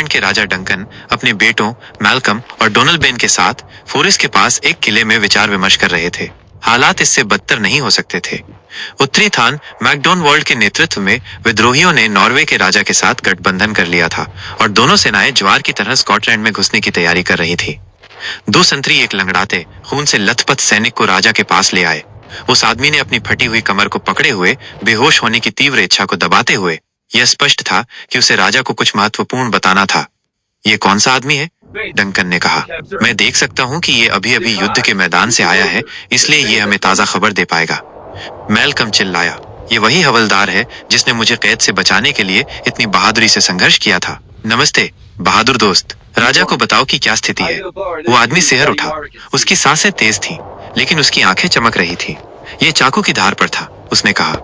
Scotland के राजा Duncan अपने बेटों मैल्कम और डोनाल्ड के साथ फोरिस के पास एक किले में विचार विमर्श कर रहे थे। हालात इससे बदतर नहीं हो सकते थे। उत्तरी थान मैकडोनवर्ल्ड के नेतृत्व में विद्रोहियों ने नॉर्वे के राजा के साथ गठबंधन कर लिया था और दोनों सेनाएं ज्वार की तरह स्कॉटलैंड में घुसने की तैयारी कर रही थी। दो संतरी एक लंगड़ाते खून से लथपथ सैनिक को राजा के पास ले आए। उस आदमी ने अपनी फटी हुई कमर को पकड़े हुए बेहोश होने की तीव्र इच्छा को दबाते हुए यह स्पष्ट था कि उसे राजा को कुछ महत्वपूर्ण बताना था। ये कौन सा आदमी है? डंकन ने कहा। मैं देख सकता हूँ कि ये अभी अभी युद्ध के मैदान से आया है, इसलिए ये हमें ताजा खबर दे पाएगा। मैल्कम चिल्लाया। ये वही हवलदार है जिसने मुझे कैद से बचाने के लिए इतनी बहादुरी से संघर्ष किया था। नमस्ते बहादुर दोस्त, राजा को बताओ कि क्या स्थिति है। वो आदमी सिहर उठा। उसकी सांसें तेज थीं, लेकिन उसकी आंखें चमक रही थीं। ये चाकू की धार पर था। उसने कहा,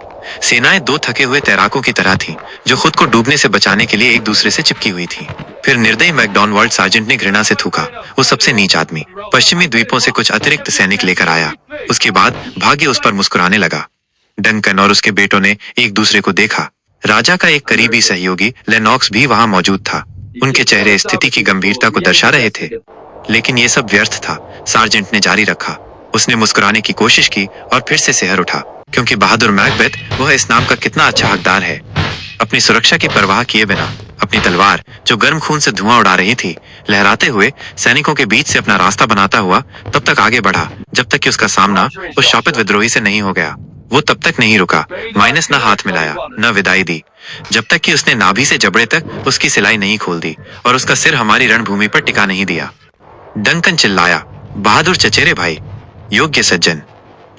सेनाएं दो थके हुए तैराकों की तरह थीं, जो खुद को डूबने से बचाने के लिए एक दूसरे से चिपकी हुई थीं। फिर निर्दयी मैकडॉनवर्ल्ड सार्जेंट ने घृणा से थूका। वो सबसे नीच आदमी पश्चिमी द्वीपों से कुछ अतिरिक्त सैनिक लेकर आया। उसके बाद भाग्य उस पर मुस्कुराने लगा। डंकन और उसके बेटों ने एक दूसरे को देखा। राजा का एक करीबी सहयोगी लेनॉक्स भी वहां मौजूद था। उनके चेहरे स्थिति की गंभीरता को दर्शा रहे थे। लेकिन यह सब व्यर्थ था। सार्जेंट ने जारी रखा। उसने मुस्कुराने की कोशिश की और फिर से सिहर उठा, क्योंकि बहादुर मैकबेथ वह इस नाम का कितना अच्छा हकदार है। अपनी सुरक्षा की परवाह किए बिना अपनी तलवार, जो गर्म खून से धुआं उड़ा रही थी, लहराते हुए सैनिकों के बीच से अपना रास्ता बनाता हुआ तब तक आगे बढ़ा जब तक कि उसका सामना उस शापित विद्रोही से नहीं हो गया। वो तब तक नहीं रुका, माइनस न हाथ मिलाया न विदाई दी, जब तक कि उसने नाभि से जबड़े तक उसकी सिलाई नहीं खोल दी और उसका सिर हमारी रणभूमि पर टिका नहीं दिया। डंकन चिल्लाया, बहादुर चचेरे भाई, योग्य सज्जन।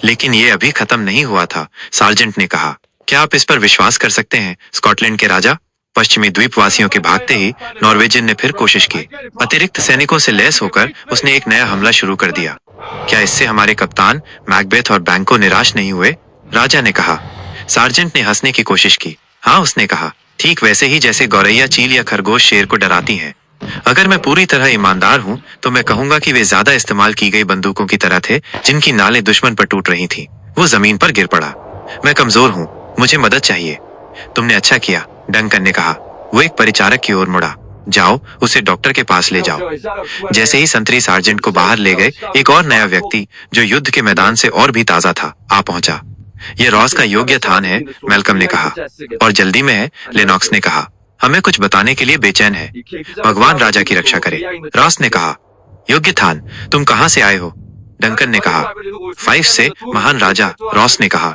लेकिन ये अभी खत्म नहीं हुआ था। सार्जेंट ने कहा, क्या आप इस पर विश्वास कर सकते हैं स्कॉटलैंड के राजा? पश्चिमी द्वीपवासियों के भागते ही नॉर्वेजियन ने फिर कोशिश की। अतिरिक्त सैनिकों से लैस होकर उसने एक नया हमला शुरू कर दिया। क्या इससे हमारे कप्तान मैकबेथ और बैंको निराश नहीं हुए? राजा ने कहा। सार्जेंट ने हंसने की कोशिश की। हाँ, उसने कहा, ठीक वैसे ही जैसे गौरैया चील या खरगोश शेर को डराती हैं। अगर मैं पूरी तरह ईमानदार हूँ तो मैं कहूंगा कि वे ज्यादा इस्तेमाल की गई बंदूकों की तरह थे, जिनकी नालें दुश्मन पर टूट रही थीं। वो जमीन पर गिर पड़ा। मैं कमजोर हूँ, मुझे मदद चाहिए। तुमने अच्छा किया, डंकन ने कहा। वो एक परिचारक की ओर मुड़ा। जाओ, उसे डॉक्टर के पास ले जाओ। जैसे ही संतरी सार्जेंट को बाहर ले गए, एक और नया व्यक्ति जो युद्ध के मैदान से और भी ताजा था आ पहुंचा। यह रॉस का योग्य थान है, मैल्कम ने कहा। और जल्दी में है, लेनॉक्स ने कहा। हमें कुछ बताने के लिए बेचैन है। भगवान राजा की रक्षा करे, रॉस ने कहा। योग्य थान, तुम कहां से आए हो? डंकन ने कहा। 5 से, महान राजा, रॉस ने कहा,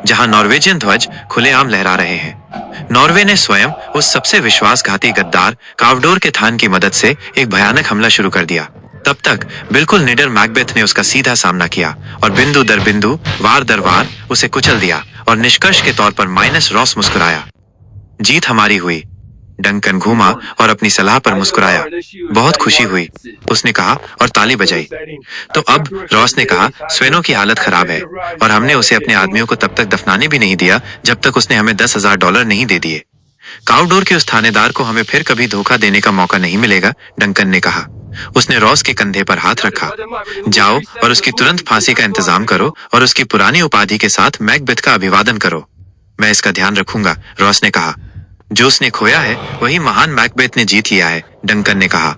जहां नॉर्वेजियन ध्वज खुलेआम लहरा रहे हैं। नॉर्वे ने स्वयं उस सबसे विश्वासघाती गद्दार कावडोर के थान की मदद से एक भयानक हमला शुरू कर दिया। तब तक बिल्कुल निडर मैकबेथ ने उसका सीधा सामना किया और बिंदु दर बिंदु, वार दर वार उसे कुचल दिया और निष्कर्ष के तौर पर माइनस रॉस मुस्कुराया। जीत हमारी हुई। डंकन घूमा और अपनी सलाह पर मुस्कुराया। बहुत खुशी हुई, उसने कहा और ताली बजाई। तो अब, रॉस ने कहा, स्वेनो की हालत खराब है और हमने उसे अपने आदमियों को तब तक दफनाने भी नहीं दिया जब तक उसने हमें $10,000 नहीं दे दिए। काउडोर के उस थानेदार को हमें फिर कभी धोखा देने का मौका नहीं मिलेगा, डंकन ने कहा। उसने रॉस के कंधे पर हाथ रखा। जाओ और उसकी तुरंत फांसी का इंतजाम करो और उसकी पुरानी उपाधि के साथ मैकबेथ का अभिवादन करो। मैं इसका ध्यान रखूंगा, रॉस ने कहा। जो उसने खोया है वही महान मैकबेथ ने जीत लिया है, डंकन ने कहा।